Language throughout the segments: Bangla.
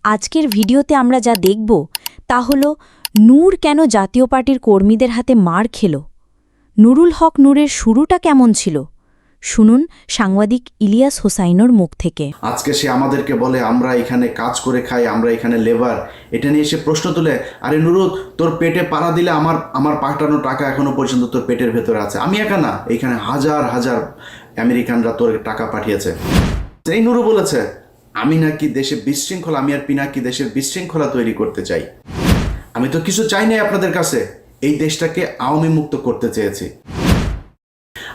আজকের ভিডিওতে আমরা যা দেখব তা হল নূর কেন জাতীয় পার্টির কর্মীদের হাতে মার খেল, নুরুল হক নূরের শুরুটা কেমন ছিল, শুনুন সাংবাদিক ইলিয়াস হোসাইনোর মুখ থেকে। আজকে সে আমাদেরকে বলে আমরা এখানে কাজ করে খাই, আমরা এখানে লেবার, এটা নিয়ে সে প্রশ্ন তুলে, আরে নুরুল, তোর পেটে পাড়া দিলে আমার পাঠানো টাকা এখনো পর্যন্ত তোর পেটের ভেতরে আছে, আমি একা না, এখানে হাজার হাজার আমেরিকানরা তোর টাকা পাঠিয়েছে। এই নুরু বলেছে আমি নাকি দেশে বিশৃঙ্খলা, আমি আর পিনাকি দেশের বিশৃঙ্খলা তৈরি করতে চাই। আমি তো কিছু চাই নাই আপনাদের কাছে, এই দেশটাকে আওয়ামী মুক্ত করতে চেয়েছি।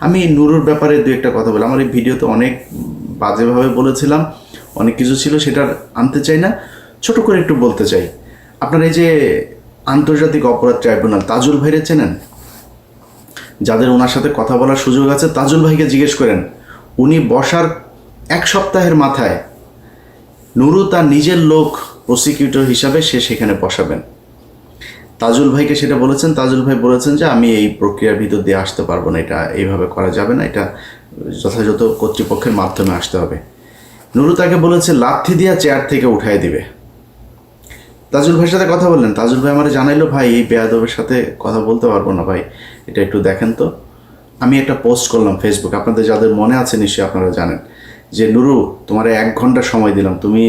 আমি নুরুর ব্যাপারে দু একটা কথা বলি, আমার এই ভিডিওতে অনেক বাজেভাবে বলেছিলাম, অনেক কিছু ছিল, সেটা আনতে চাই না, ছোট করে একটু বলতে চাই। আপনারা এই যে আন্তর্জাতিক অপরাধ ট্রাইব্যুনাল, তাজুল ভাইরে চেনেন? যাদের ওনার সাথে কথা বলার সুযোগ আছে তাজুল ভাইকে জিজ্ঞেস করেন, উনি বসার এক সপ্তাহের মাথায় নুরু তার নিজের লোক প্রসিকিউটর হিসাবে সে সেখানে বসাবেন। তাজুল ভাইকে সেটা বলেছেন, তাজুল ভাই বলেছেন যে আমি এই প্রক্রিয়ার ভিতর দিয়ে আসতে পারবো না, এটা এইভাবে করা যাবে না, এটা যথাযথ কর্তৃপক্ষের মাধ্যমে আসতে হবে। নুরু তাকে বলেছে লাথি দিয়া চেয়ার থেকে উঠাই দিবে। তাজুল ভাইয়ের সাথে কথা বললেন, তাজুল ভাই আমার জানাইলো ভাই এই বেয়াদবের সাথে কথা বলতে পারবো না ভাই, এটা একটু দেখেন তো। আমি একটা পোস্ট করলাম ফেসবুক, আপনাদের যাদের মনে আছে নিশ্চয়ই আপনারা জানেন যে নুরু তোমার 1 ঘন্টা সময় দিলাম, তুমি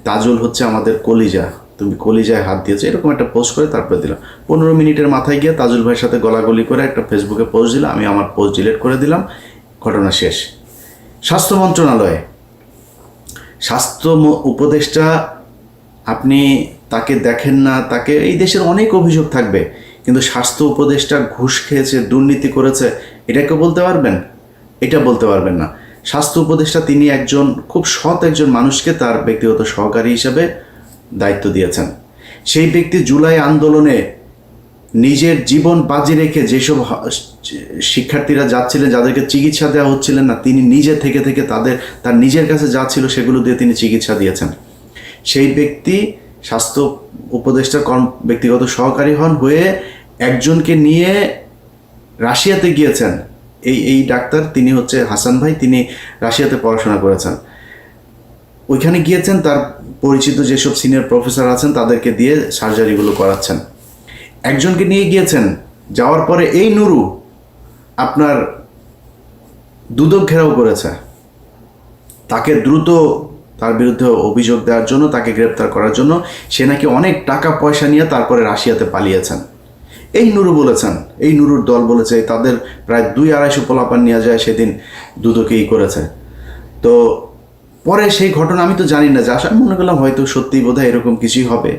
তাজুল হচ্ছে আমাদের কলিজা, তুমি কলিজায় হাত দিয়েছো, এরকম একটা পোস্ট করে তারপরে দিলাম। 15 মিনিটের মাথায় গিয়ে তাজুল ভাইয়ের সাথে গলাগলি করে একটা ফেসবুকে পোস্ট দিলাম, আমি আমার পোস্ট ডিলিট করে দিলাম, ঘটনা শেষ। স্বাস্থ্য মন্ত্রণালয়ে স্বাস্থ্য উপদেষ্টা, আপনি তাকে দেখেন না, তাকে এই দেশের অনেক অভিযোগ থাকবে, কিন্তু স্বাস্থ্য উপদেষ্টা ঘুষ খেয়েছে, দুর্নীতি করেছে, এটাকে বলতে পারবেন? এটা বলতে পারবেন না। স্বাস্থ্য উপদেষ্টা তিনি একজন খুব সৎ একজন মানুষকে তার ব্যক্তিগত সহকারী হিসেবে দায়িত্ব দিয়েছেন। সেই ব্যক্তি জুলাই আন্দোলনে নিজের জীবন বাজি রেখে যেসব শিক্ষার্থীরা যাচ্ছিলেন, যাদেরকে চিকিৎসা দেওয়া হচ্ছিলেন না, তিনি নিজে থেকে তার নিজের কাছে যা ছিল সেগুলো দিয়ে তিনি চিকিৎসা দিয়েছেন। সেই ব্যক্তি স্বাস্থ্য উপদেষ্টার ব্যক্তিগত সহকারী হয়ে একজনকে নিয়ে রাশিয়াতে গিয়েছেন। এই ডাক্তার তিনি হচ্ছে হাসান ভাই, তিনি রাশিয়াতে পড়াশোনা করেছেন। ওইখানে গিয়েছেন, তার পরিচিত যেসব সিনিয়র প্রফেসর আছেন তাদেরকে দিয়ে সার্জারিগুলো করাচ্ছেন। একজনকে নিয়ে গিয়েছেন, যাওয়ার পরে এই নুরু আপনার দুদক ঘেরাও করেছে, তাকে দ্রুত তার বিরুদ্ধে অভিযোগ দেওয়ার জন্য, তাকে গ্রেপ্তার করার জন্য সে নাকি অনেক টাকা পয়সা নিয়ে তারপরে রাশিয়াতে পালিয়েছেন। এই নুরু বলেছেন, এই নুরুর দল বলেছে তাদের প্রায় 200-250 পোলাপান নিয়ে যায় সেদিন দুদকেই করেছে। তো পরে সেই ঘটনা আমি তো জানি না, যা আমি মনে করলাম হয়তো সত্যিই বোধহয় এরকম কিছুই হবে।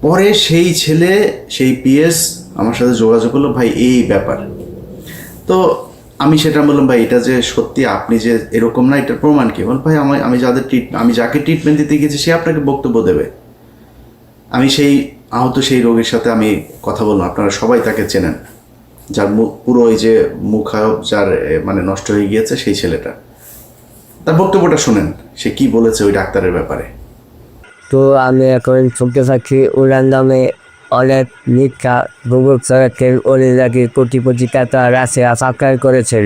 পরে সেই ছেলে, সেই পিএস আমার সাথে যোগাযোগ করলো, ভাই এই ব্যাপার। তো আমি সেটা বললাম, ভাই এটা যে সত্যি, আপনি যে এরকম না, এটার প্রমাণ কি? বল ভাই আমি যাকে ট্রিটমেন্ট দিতে গেছি সে আপনাকে বক্তব্য দেবে। আমি সেই আহত সেই রোগীর সাথে আমি কথা বললাম, আপনারা সবাই তাকে চেনেন, যার পুরো ওই যে মুখায়ব যার মানে নষ্ট হয়ে গিয়েছে, সেই ছেলেটা, তার বক্তব্যটা শোনেন সে কি বলেছে ওই ডাক্তারের ব্যাপারে। তো আমি এখন শুনতে পাচ্ছি ওনার নামে অনেক মিথ্যা গুগল সরকার অনিলাকে কোটি টাকা রাশিয়া সরকার করেছেন।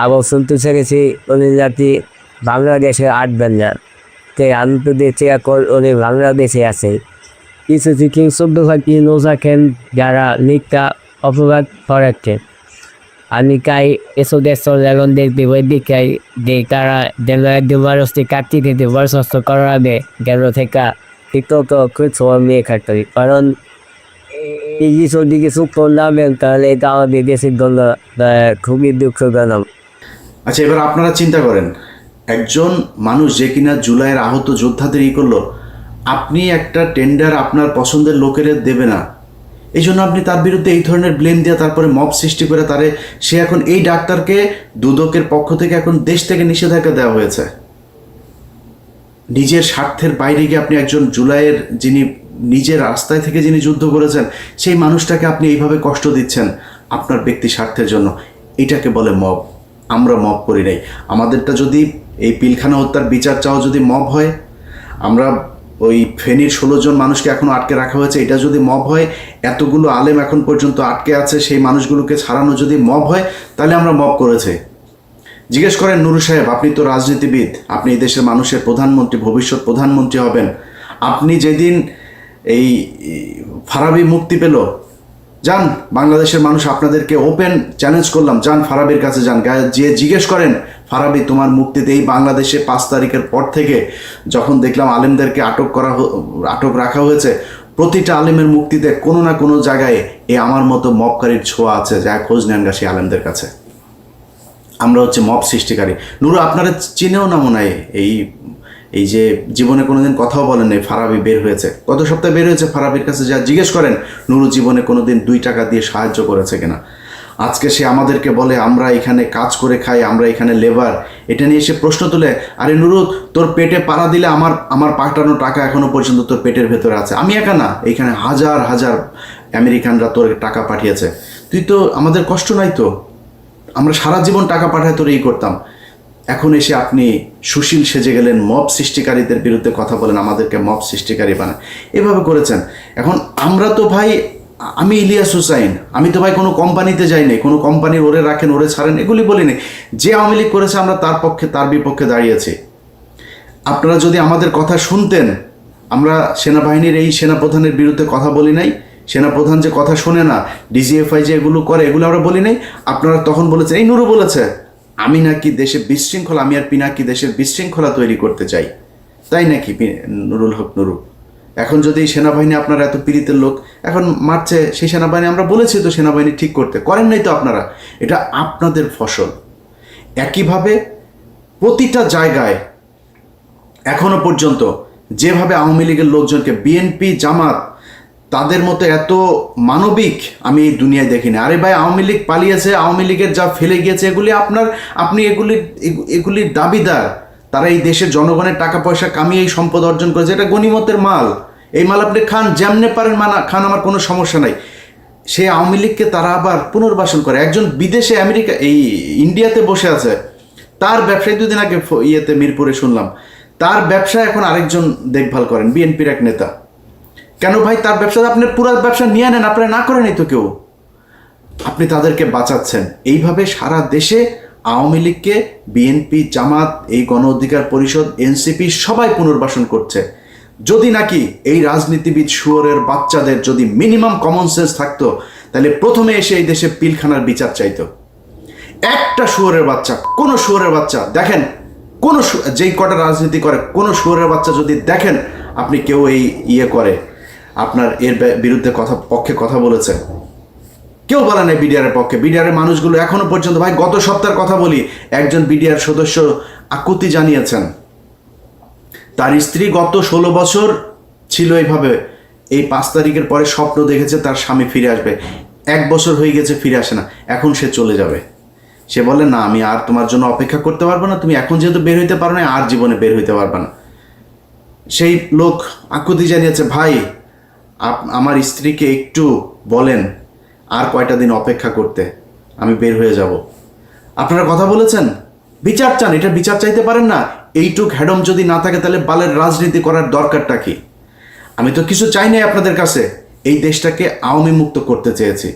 আবার শুনতে চেয়েছি অনিলাটি বাংলাদেশে আসবেন না, তাই আমি তো দেখছি এখন উনি বাংলাদেশে আছে। কিছু কিছু শব্দ থাকি নোজাকেন যারা মিথ্যা অপরাধ করেছেন। আমি চাই এসব দেশের এখন দেখতে দেখাই যে তারা যেন একজন মানুষকে কাটতে দিতে বরখাস্ত করাবে, যেন থেকে ঠিকমত কিছু নিয়ে খাটতে, কারণ এই কিছুর দিকে চুপ করলাম, তাহলে এটা আমাদের দেশের জন্য খুবই দুঃখজনক। আচ্ছা, এবার আপনারা চিন্তা করেন, একজন মানুষ যে কিনা জুলাইয়ের আহত যোদ্ধাদের করলো, আপনি একটা টেন্ডার আপনার পছন্দের লোকের দেবে না, এই জন্য আপনি তার বিরুদ্ধে এই ধরনের ব্লেম দিয়ে তারপরে মব সৃষ্টি করে সে এখন এই ডাক্তারকে দুদকের পক্ষ থেকে এখন দেশ থেকে নিষেধাজ্ঞা দেওয়া হয়েছে। নিজের স্বার্থের বাইরে গিয়ে আপনি একজন জুলাইয়ের যিনি নিজের রাস্তায় থেকে যিনি যুদ্ধ করেছেন সেই মানুষটাকে আপনি এইভাবে কষ্ট দিচ্ছেন আপনার ব্যক্তি স্বার্থের জন্য। এটাকে বলে মব। আমরা মব করি নাই। আমাদেরটা যদি এই পিলখানা হত্যার বিচার চাও যদি মব হয়, আমরা ওই ফেনীর 16 জন মানুষকে এখনও আটকে রাখা হয়েছে, এটা যদি মব হয়, এতগুলো আলেম এখন পর্যন্ত আটকে আছে, সেই মানুষগুলোকে ছাড়ানো যদি মব হয়, তাহলে আমরা মব করেছি। জিজ্ঞেস করেন নুরু সাহেব, আপনি তো রাজনীতিবিদ, আপনি এই দেশের মানুষের প্রধানমন্ত্রী, ভবিষ্যৎ প্রধানমন্ত্রী হবেন। আপনি যেদিন এই ফারাবি মুক্তি পেল, যান বাংলাদেশের মানুষ আপনাদেরকে ওপেন চ্যালেঞ্জ করলাম, যান ফারাবির কাছে যান, যে জিজ্ঞেস করেন ফারাবি তোমার মুক্তিতে এই বাংলাদেশে 5 তারিখের পর থেকে যখন দেখলাম আলেমদেরকে আটক রাখা হয়েছে, প্রতিটা আলেমের মুক্তিতে কোনো না কোনো জায়গায় আমার মতো মবকারীর ছোঁয়া আছে, যা খোঁজ নেন গা সেই আলেমদের কাছে। আমরা হচ্ছে মব সৃষ্টিকারী। নুরু আপনারা চিনেও না মনে হয়, এই যে জীবনে কোনোদিন কথাও বলেন নাই ফারাবি বের হয়েছে, গত সপ্তাহে বের হয়েছে। ফারাবির কাছে যা জিজ্ঞেস করেন নুরু জীবনে কোনোদিন 2 টাকা দিয়ে সাহায্য করেছে কিনা। আজকে সে আমাদেরকে বলে আমরা এখানে কাজ করে খাই, আমরা এখানে লেবার। এটা নিয়ে এসে প্রশ্ন তুলে, আরে নুরু তোর পেটে পাড়া দিলে আমার পাঠানো টাকা এখনো পর্যন্ত তোর পেটের ভেতরে আছে। আমি একা না, এইখানে হাজার হাজার আমেরিকানরা তোর টাকা পাঠিয়েছে। তুই তো, আমাদের কষ্ট নাই তো, আমরা সারা জীবন টাকা পাঠায় তোর এই করতাম। এখন এসে আপনি সুশীল সেজে গেলেন, মব সৃষ্টিকারীদের বিরুদ্ধে কথা বলেন, আমাদেরকে মব সৃষ্টিকারী বানান, এভাবে করেছেন। এখন আমরা তো ভাই, আমি ইলিয়াস হুসাইন, আমি তো ভাই কোনো কোম্পানিতে যাই নাই, কোনো কোম্পানি ওরে রাখেন ওরে ছাড়েন এগুলি বলিনি। যে আওয়ামী লীগ করেছে আমরা তার পক্ষে তার বিপক্ষে দাঁড়িয়েছি। আপনারা যদি আমাদের কথা শুনতেন, আমরা সেনাবাহিনীর এই সেনাপ্রধানের বিরুদ্ধে কথা বলি নাই, সেনাপ্রধান যে কথা শোনে না, ডিজিএফআই যে এগুলো করে এগুলো আমরা বলি নাই। আপনারা তখন বলেছেন, এই নুরু বলেছে আমি নাকি দেশে বিশৃঙ্খলা, আমি আর পিনাকি দেশের বিশৃঙ্খলা তৈরি করতে চাই, তাই নাকি নুরুল হক নুরু? এখন যদি সেনাবাহিনী, আপনারা এত পীড়িতের লোক এখন মারছে, সেই সেনাবাহিনী আমরা বলেছি তো সেনাবাহিনী ঠিক করতে, করেন নাই তো আপনারা, এটা আপনাদের ফসল। একইভাবে প্রতিটা জায়গায় এখনো পর্যন্ত যেভাবে আওয়ামী লীগের লোকজনকে, বিএনপি জামাত তাদের মতো এত মানবিক আমি এই দুনিয়ায় দেখিনি। আরে ভাই আওয়ামী লীগ পালিয়েছে, আওয়ামী লীগের যা ফেলে গিয়েছে এগুলি আপনি এগুলির দাবিদার। তারা এই দেশের জনগণের টাকা পয়সা কামিয়ে এই সম্পদ অর্জন করেছে, এটা গনিমতের মাল। এই মাল আপনি খান, যেমনে পারেন খান, আমার কোনো সমস্যা নাই। সেই আওয়ামী লীগকে তারা আবার পুনর্বাসন করে। একজন বিদেশে আমেরিকা, এই ইন্ডিয়াতে বসে আছে, তার ব্যবসায় 2 দিন আগে মিরপুরে শুনলাম, তার ব্যবসা এখন আরেকজন দেখভাল করেন, বিএনপির এক নেতা। কেন ভাই তার ব্যবসা, আপনি পুরো ব্যবসা নিয়ে নেন, আপনারা না করেনই তো কেউ, আপনি তাদেরকে বাঁচাচ্ছেন। এইভাবে সারা দেশে আওয়ামী লীগকে বিএনপি জামাত, এই গণ অধিকার পরিষদ, এনসিপি সবাই পুনর্বাসন করছে। যদি নাকি এই রাজনীতিবিদ শুয়োরের বাচ্চাদের যদি মিনিমাম কমন সেন্স থাকতো, তাহলে প্রথমে এসে এই দেশে পিলখানার বিচার চাইতো। একটা শুয়োরের বাচ্চা, কোনো শুয়োরের বাচ্চা দেখেন, কোনো যেই কটা রাজনীতি করে, কোনো শুয়োরের বাচ্চা যদি দেখেন আপনি কেউ এই করে আপনার এর বিরুদ্ধে পক্ষে কথা বলেছে, কেউ বলে নাই বিডিআরের পক্ষে। বিডিআরের মানুষগুলো এখনো পর্যন্ত, ভাই গত সপ্তাহের কথা বলি, একজন বিডিআর সদস্য আকুতি জানিয়েছেন তার স্ত্রী গত 16 বছর ছিল এইভাবে, এই 5 তারিখের পরে স্বপ্ন দেখেছে তার স্বামী ফিরে আসবে, 1 বছর হয়ে গেছে ফিরে আসে না, এখন সে চলে যাবে। সে বলে না আমি আর তোমার জন্য অপেক্ষা করতে পারবো না, তুমি এখন যেহেতু বের হইতে পারো না, আর জীবনে বের হইতে পারবে না। সেই লোক আকুতি জানিয়েছে, ভাই আমার স্ত্রীকে একটু বলেন আর কয়টা দিন অপেক্ষা করতে, আমি বের হয়ে যাব। আপনারা কথা বলেছেন, বিচার চান, এটা বিচার চাইতে পারেন না? এইটুক হ্যাডম যদি না থাকে তাহলে বালের রাজনীতি করার দরকারটা কি? আমি তো কিছু চাই নাই আপনাদের কাছে, এই দেশটাকে আওয়ামী মুক্ত করতে চেয়েছি।